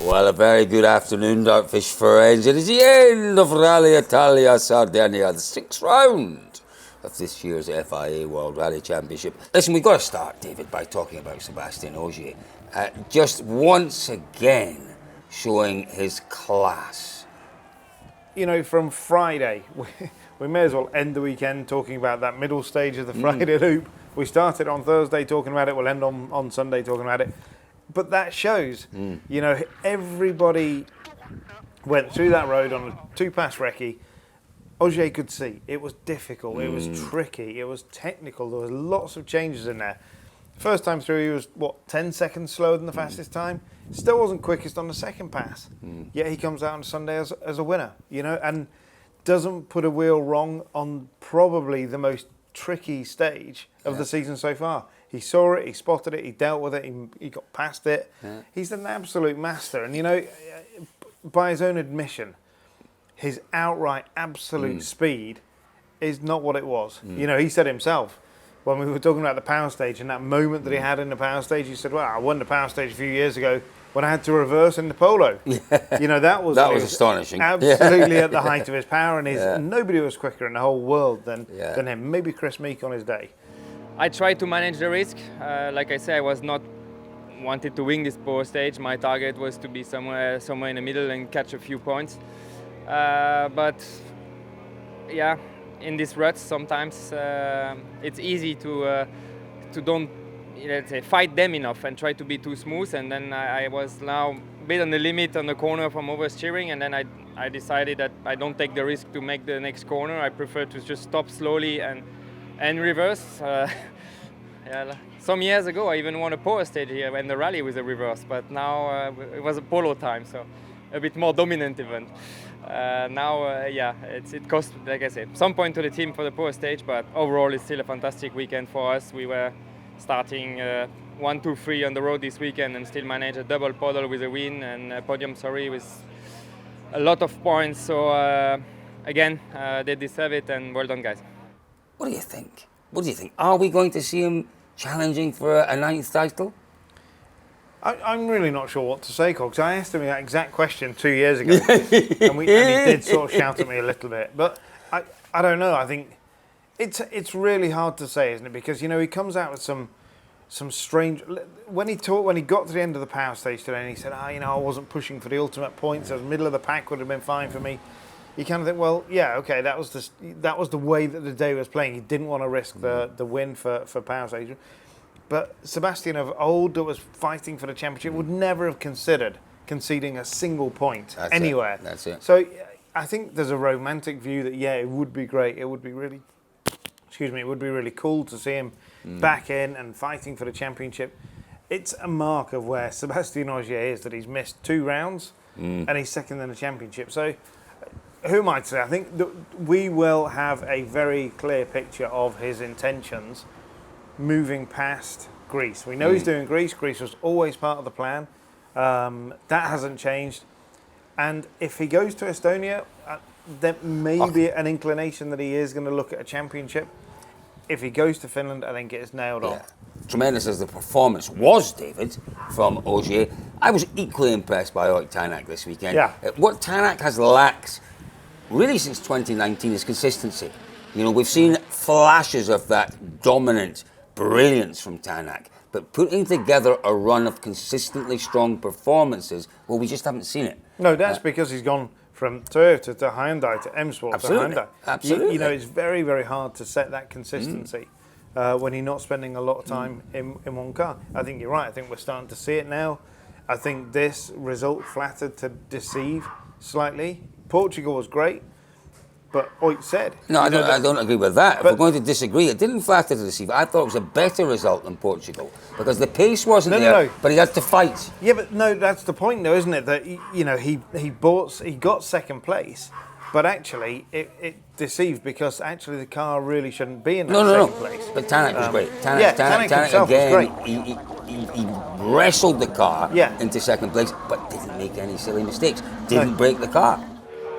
Well, a very good afternoon, Dartfish friends. It is the end of Rally Italia Sardegna, the 6th round of this year's FIA World Rally Championship. Listen, we've got to start, David, by talking about Sébastien Ogier. Just once again showing his class. You know, from Friday, we may as well end the weekend talking about that middle stage of the Friday loop. We started on Thursday talking about it, we'll end on Sunday talking about it. But that shows, you know, everybody went through that road on a two-pass recce. Ogier could see it was difficult, it was tricky, it was technical, there was lots of changes in there. First time through he was, 10 seconds slower than the fastest time? Still wasn't quickest on the second pass. Yet he comes out on Sunday as a winner, you know, and doesn't put a wheel wrong on probably the most tricky stage of the season so far. He saw it, he spotted it, he dealt with it, he got past it. Yeah. He's an absolute master. And, you know, by his own admission, his outright absolute speed is not what it was. You know, he said himself, when we were talking about the power stage and that moment that he had in the power stage, he said, well, I won the power stage a few years ago when I had to reverse in the polo. Yeah. You know, that was astonishing. Absolutely at the height of his power, and nobody was quicker in the whole world than him. Maybe Chris Meek on his day. I tried to manage the risk. Like I said, I was not wanted to win this power stage. My target was to be somewhere in the middle and catch a few points. But yeah, in these ruts sometimes it's easy to don't, let's say, fight them enough and try to be too smooth. And then I was now a bit on the limit on the corner from oversteering, and then I decided that I don't take the risk to make the next corner. I prefer to just stop slowly and reverse. Some years ago I even won a power stage here in the rally with a reverse, but now it was a polo time, so a bit more dominant event. It cost, like I said, some point to the team for the power stage, but overall it's still a fantastic weekend for us. We were starting 1, 2, 3 on the road this weekend and still managed a double podium with a win and a podium, with a lot of points. So again, they deserve it, and well done, guys. What do you think? Are we going to see him challenging for a 9th title? I'm really not sure what to say, because I asked him that exact question 2 years ago, and he did sort of shout at me a little bit. But I don't know. I think it's really hard to say, isn't it? Because, you know, he comes out with some strange. When he got to the end of the power stage today, and he said, you know, I wasn't pushing for the ultimate points. The middle of the pack would have been fine for me. You kind of think, well, yeah, okay, that was the way that the day was playing. He didn't want to risk the win for power stage. But Sébastien of old, that was fighting for the championship, would never have considered conceding a single point anywhere. That's it. So I think there's a romantic view that, it would be great. It would be really, it would be really cool to see him back in and fighting for the championship. It's a mark of where Sébastien Ogier is, that he's missed 2 rounds and he's second in the championship. So who am I to say? I think that we will have a very clear picture of his intentions moving past Greece. We know he's doing Greece. Greece was always part of the plan. That hasn't changed. And if he goes to Estonia, there may be an inclination that he is going to look at a championship. If he goes to Finland, I think it is nailed on. Tremendous as the performance was, David, from Ogier, I was equally impressed by Ott Tänak this weekend. Yeah. What Tänak has lacked really since 2019 is consistency. You know, we've seen flashes of that dominant brilliance from Tänak, but putting together a run of consistently strong performances, well, we just haven't seen it. No, that's because he's gone from Toyota to Hyundai to M Sport to Hyundai. Absolutely. You know, it's very, very hard to set that consistency when you're not spending a lot of time in one car. I think you're right. I think we're starting to see it now. I think this result flattered to deceive slightly. Portugal was great, but Ott said... No, I don't agree with that. If we're going to disagree, it didn't flatter to deceive. I thought it was a better result than Portugal, because the pace wasn't there, but he had to fight. Yeah, but no, that's the point though, isn't it? That, you know, he got second place, but actually it deceived, because actually the car really shouldn't be in that second place. But Tänak was great. Tänak himself again, was great. He wrestled the car into second place, but didn't make any silly mistakes. Didn't break the car.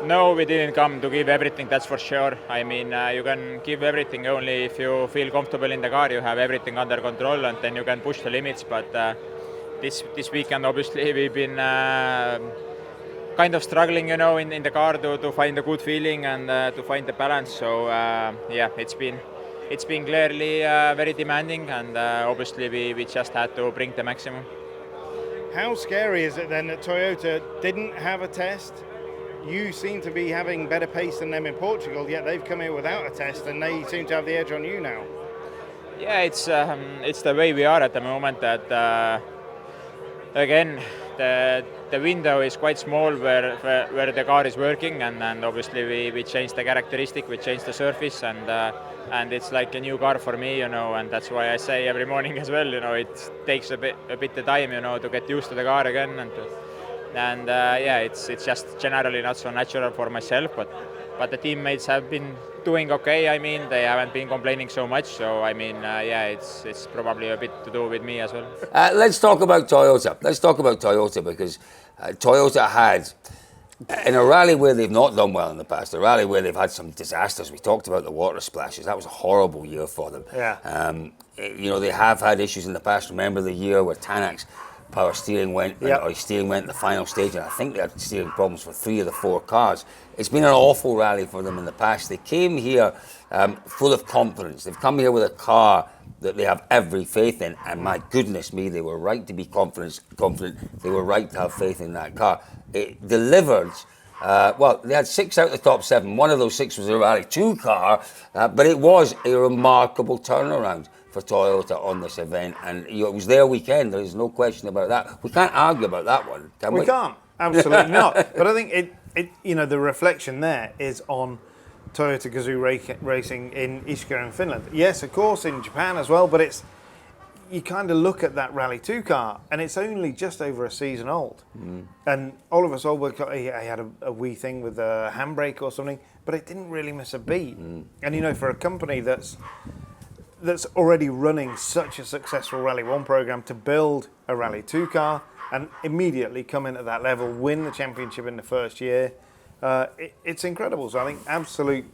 No, we didn't come to give everything, that's for sure. I mean, you can give everything only if you feel comfortable in the car, you have everything under control, and then you can push the limits. But this weekend obviously we've been kind of struggling, you know, in the car to find a good feeling and to find the balance. So yeah, it's been clearly very demanding, and obviously we just had to bring the maximum. How scary is it then that Toyota didn't have a test? You seem to be having better pace than them in Portugal, yet they've come here without a test and they seem to have the edge on you now. Yeah, it's the way we are at the moment. That again, the window is quite small where the car is working, and obviously we changed the characteristic, we changed the surface, and it's like a new car for me, you know, and that's why I say every morning as well, you know, it takes a bit of time, you know, to get used to the car again, and yeah, it's just generally not so natural for myself, but the teammates have been doing okay. I mean, they haven't been complaining so much, so I mean, yeah, it's probably a bit to do with me as well. Let's talk about Toyota. Let's talk about Toyota, because Toyota had, in a rally where they've not done well in the past, a rally where they've had some disasters. We talked about the water splashes. That was a horrible year for them. Yeah. You know, they have had issues in the past. Remember the year where Tanak's power steering went, or his steering went in the final stage, and I think they had steering problems for 3 of the 4 cars. It's been an awful rally for them in the past. They came here full of confidence. They've come here with a car that they have every faith in, and my goodness me, they were right to be confident. They were right to have faith in that car. It delivered. Well, they had 6 out of the top 7. One of those 6 was a Rally 2 car, but it was a remarkable turnaround for Toyota on this event, and you know, it was their weekend. There is no question about that. We can't argue about that one, can we? We can't, absolutely not. But I think it you know, the reflection there is on Toyota Gazoo racing in Ishika in Finland. Yes, of course, in Japan as well, but it's, you kind of look at that Rally 2 car, and it's only just over a season old. And Oliver Solberg, he had a wee thing with a handbrake or something, but it didn't really miss a beat. And you know, for a company that's already running such a successful Rally 1 program, to build a Rally 2 car and immediately come in at that level, win the championship in the first year, it's incredible. So I think absolute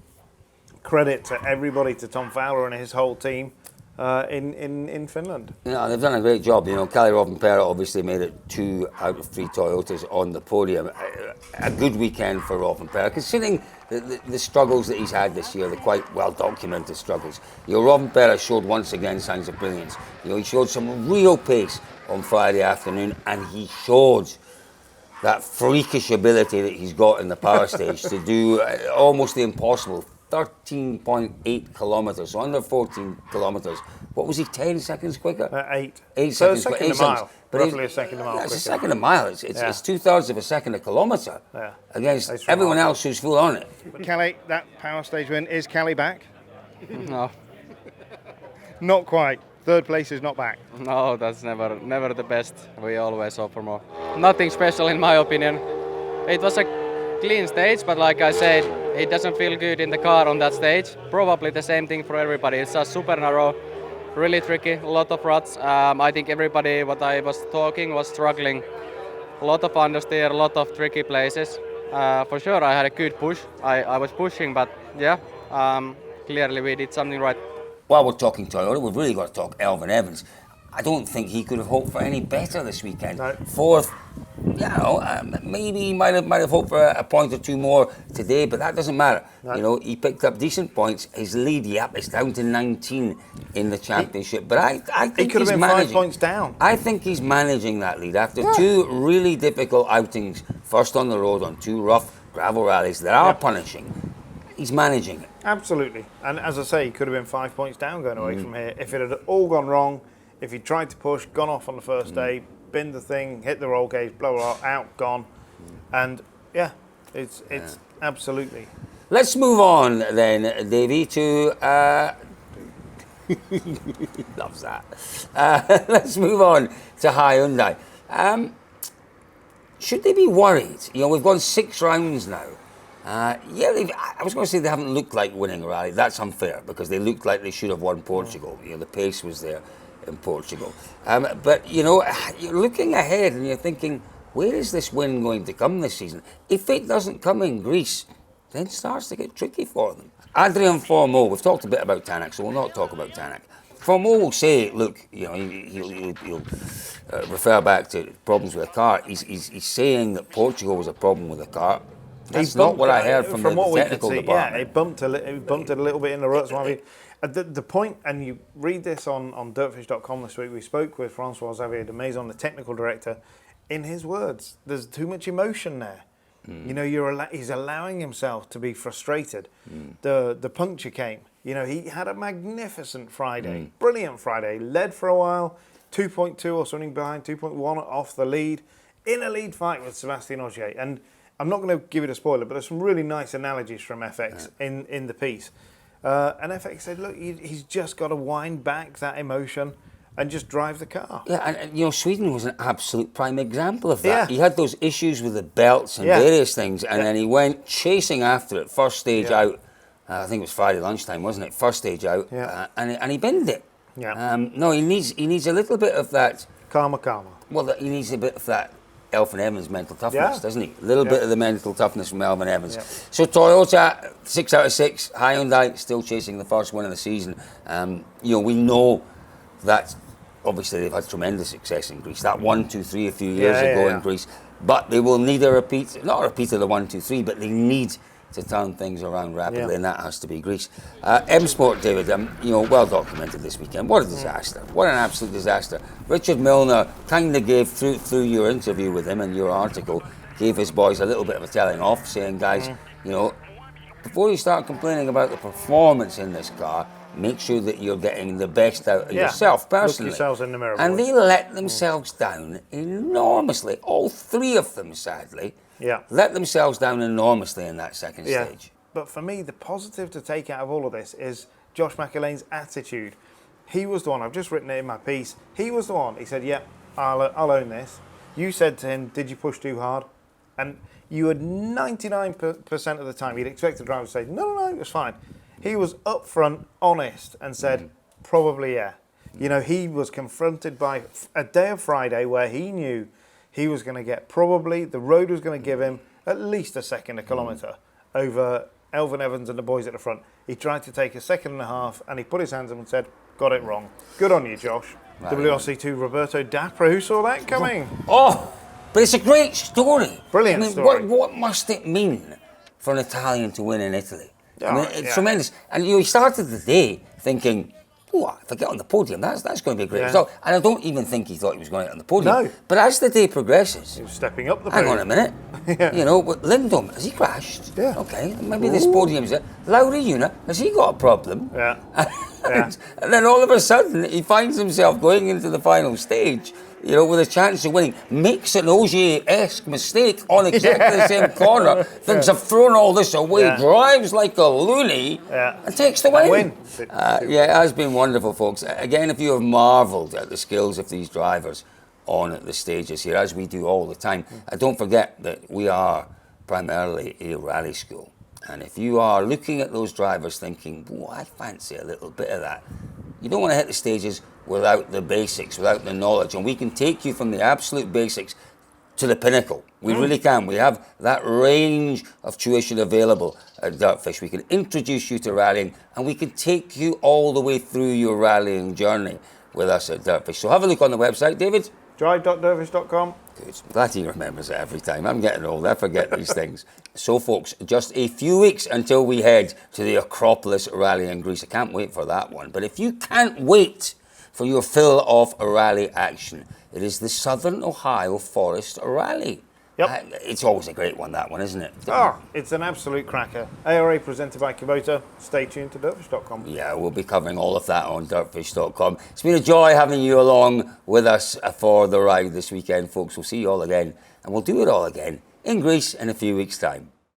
credit to everybody, to Tom Fowler and his whole team in Finland. Yeah, they've done a great job. You know, Kalle Rovanperä obviously made it 2 out of 3 Toyotas on the podium. A good weekend for Rovanperä, considering the struggles that he's had this year, the quite well documented struggles. You know, Rovanperä showed once again signs of brilliance. You know, he showed some real pace on Friday afternoon, and he showed that freakish ability that he's got in the power stage to do almost the impossible. 13.8 kilometres, so under 14 kilometres. What was he, 10 seconds quicker? 8. 8 So seconds a second 8 a mile, seconds. But roughly a second a mile. Yeah, it's a quicker. second a mile. It's 2/3 of a second a kilometre against That's everyone remarkable. else who's full on it. But Kalle, that power stage win, is Kalle back? No, Not quite. 3rd place is not back. no, that's never the best. We always hope for more. Nothing special in my opinion. It was a clean stage, but like I said, it doesn't feel good in the car on that stage. Probably the same thing for everybody. It's just super narrow, really tricky, a lot of ruts. I think everybody, what I was talking, was struggling. A lot of understeer, a lot of tricky places. For sure, I had a good push. I was pushing, but yeah, clearly we did something right. While we're talking Toyota, we've really got to talk Elfyn Evans. I don't think he could have hoped for any better this weekend. No. 4th, you know, maybe he might have hoped for a point or 2 more today, but that doesn't matter. No. You know, he picked up decent points. His lead, it's down to 19 in the championship. But I think He could have he's been managing. 5 points down. I think he's managing that lead after 2 really difficult outings. First on the road on 2 rough gravel rallies that are punishing. He's managing it. Absolutely. And as I say, he could have been 5 points down going away from here. If it had all gone wrong, if he tried to push, gone off on the first day, binned the thing, hit the roll cage, blah, blah, blah, out, gone. And yeah, it's absolutely. Let's move on then, Davey, to... loves that. Let's move on to Hyundai. Should they be worried? You know, we've gone 6 rounds now. I was going to say they haven't looked like winning a rally. That's unfair, because they looked like they should have won Portugal. You know, the pace was there in Portugal. But, you know, you're looking ahead and you're thinking, where is this win going to come this season? If it doesn't come in Greece, then it starts to get tricky for them. Adrian Formeau, we've talked a bit about Tanak, so we'll not talk about Tanak. from all we'll say, look, you know, he'll refer back to problems with the car. He's saying that Portugal was a problem with the car. That's not what I heard from the technical department. Yeah, it bumped it a little bit in the ruts. The point, and you read this on dirtfish.com this week, we spoke with François-Xavier de Maison, the technical director. In his words, there's too much emotion there. You know, he's allowing himself to be frustrated. The puncture came. You know, he had a magnificent Friday, brilliant Friday. Led for a while, 2.2 or something behind, 2.1 off the lead, in a lead fight with Sébastien Ogier. And I'm not going to give it a spoiler, but there's some really nice analogies from FX in the piece. And FX said, look, he's just got to wind back that emotion and just drive the car. Yeah, and you know, Sweden was an absolute prime example of that. Yeah. He had those issues with the belts and various things, and then he went chasing after it, first stage out. I think it was Friday lunchtime, wasn't it? First stage out, and he binned it. Yeah. No, he needs a little bit of that. Karma. Well, he needs a bit of that Elfyn Evans mental toughness, doesn't he? A little bit of the mental toughness from Elfyn Evans. Yeah. So Toyota, 6 out of 6. Hyundai still chasing the first win of the season. You know, we know that obviously they've had tremendous success in Greece. That 1-2-3 a few years ago in Greece, but they will need a repeat, not a repeat of the 1-2-3, but they need to turn things around rapidly, and that has to be Greece. M Sport, David, you know, well documented this weekend. What a disaster! What an absolute disaster. Richard Milner kind of gave through your interview with him and your article, gave his boys a little bit of a telling off, saying, guys, you know, before you start complaining about the performance in this car, make sure that you're getting the best out of yourself personally. Look yourselves in the mirror. And they let themselves down enormously. All three of them, sadly. Let themselves down enormously in that second stage. But for me, the positive to take out of all of this is Josh McElhane's attitude. He was the one, I've just written it in my piece, he was the one, he said, I'll own this. You said to him, did you push too hard? And you had 99% of the time, you'd expect the driver to say, no, it was fine. He was upfront, honest, and said, probably You know, he was confronted by a day of Friday where he knew he was going to get the road was going to give him at least a second a kilometre over Elfyn Evans and the boys at the front. He tried to take a second and a half and he put his hands up and said, got it wrong. Good on you, Josh. Right. WRC2 Roberto Dapra, who saw that coming? Oh, but it's a great story. Brilliant story. What must it mean for an Italian to win in Italy? I mean, it's tremendous. And you started the day thinking, oh, if I get on the podium, that's going to be a great result. And I don't even think he thought he was going to get on the podium. No. But as the day progresses... He was stepping up the podium. Hang on a minute. You know, but Lindholm, has he crashed? Yeah. Okay, maybe this podium's it. Lauri Una, has he got a problem? Yeah. And then all of a sudden, he finds himself going into the final stage, you know, with a chance of winning, makes an Ogier-esque mistake on exactly the same corner, thinks I've thrown all this away, drives like a loony, and takes the win. Yeah, it has been wonderful, folks. Again, if you have marvelled at the skills of these drivers on at the stages here, as we do all the time, don't forget that we are primarily a rally school. And if you are looking at those drivers thinking, oh, I fancy a little bit of that, you don't want to hit the stages without the basics, without the knowledge. And we can take you from the absolute basics to the pinnacle. We really can. We have that range of tuition available at Dirtfish. We can introduce you to rallying and we can take you all the way through your rallying journey with us at Dirtfish. So have a look on the website, David. drive.dirtfish.com. Good. I'm glad he remembers it every time. I'm getting old. I forget these things. So, folks, just a few weeks until we head to the Acropolis Rally in Greece. I can't wait for that one. But if you can't wait for your fill of rally action, it is the Southern Ohio Forest Rally. Yep. It's always a great one, that one, isn't it? It's an absolute cracker. ARA presented by Kubota. Stay tuned to dirtfish.com. Yeah, we'll be covering all of that on dirtfish.com. It's been a joy having you along with us for the ride this weekend, folks. We'll see you all again, and we'll do it all again in Greece in a few weeks' time.